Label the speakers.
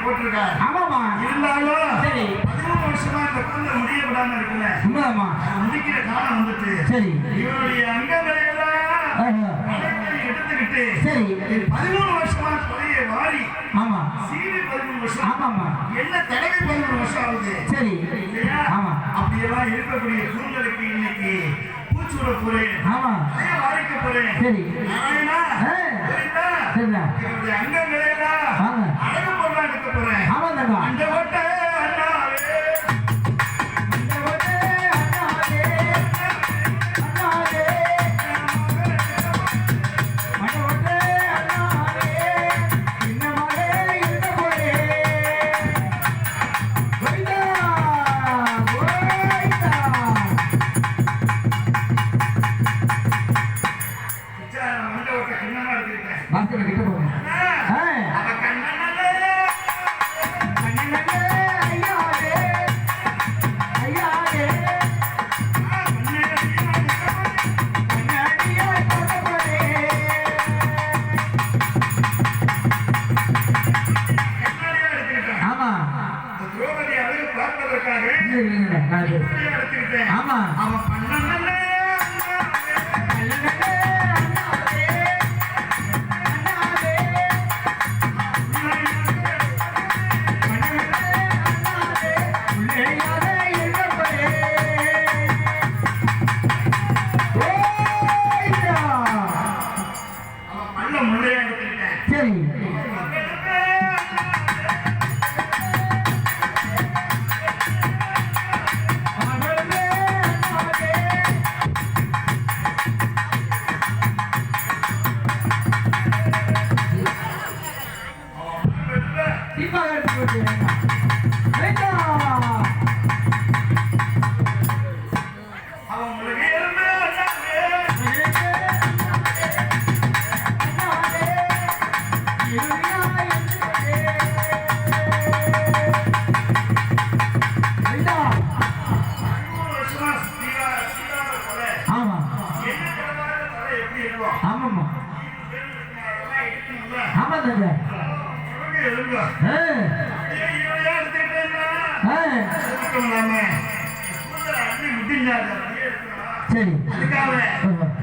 Speaker 1: போட்டிருக்காரு.
Speaker 2: ஆமாமா.
Speaker 1: இருந்தாலும்
Speaker 2: சரி
Speaker 1: 13 வருஷமா இந்த குழந்தை முடிய விடாம இருக்குல்ல.
Speaker 2: உண்மைதாமா.
Speaker 1: முடிக்கிற காலம் வந்துட்டு
Speaker 2: சரி
Speaker 1: இவருடைய அங்கங்களை எல்லாம் எடுத்துக்கிட்டு
Speaker 2: சரி
Speaker 1: 13 வருஷமா கொலையை வாரி
Speaker 2: ஆமா
Speaker 1: சீவி 13 வருஷம்
Speaker 2: ஆமாமா
Speaker 1: என்ன தடவை 13 வருஷம் ஆகுது.
Speaker 2: சரி
Speaker 1: இல்லையா?
Speaker 2: ஆமா
Speaker 1: அப்படியெல்லாம் இருக்கக்கூடிய சூழ்நிலைக்கு இன்னைக்கு பூச்சி விட போறேன்.
Speaker 2: ஆமா
Speaker 1: தலையை வாரிக்க போறேன்.
Speaker 2: சரி
Speaker 1: நாராயணா, புரியுதா?
Speaker 2: சரிடா
Speaker 1: இவருடைய அங்கங்களை எல்லாம்
Speaker 2: ஆமா
Speaker 1: அழகு பொருளா எடுக்க போறேன்.
Speaker 2: ஆமா தங்கா
Speaker 1: அந்த ஓட்டை அண்ணாவே ஆமா அவன் பண்ண முள்ளையா எடுத்துக்கிட்டேன்.
Speaker 2: சரி ஆமாமா ஆமா தங்க சரி
Speaker 1: அதுக்காக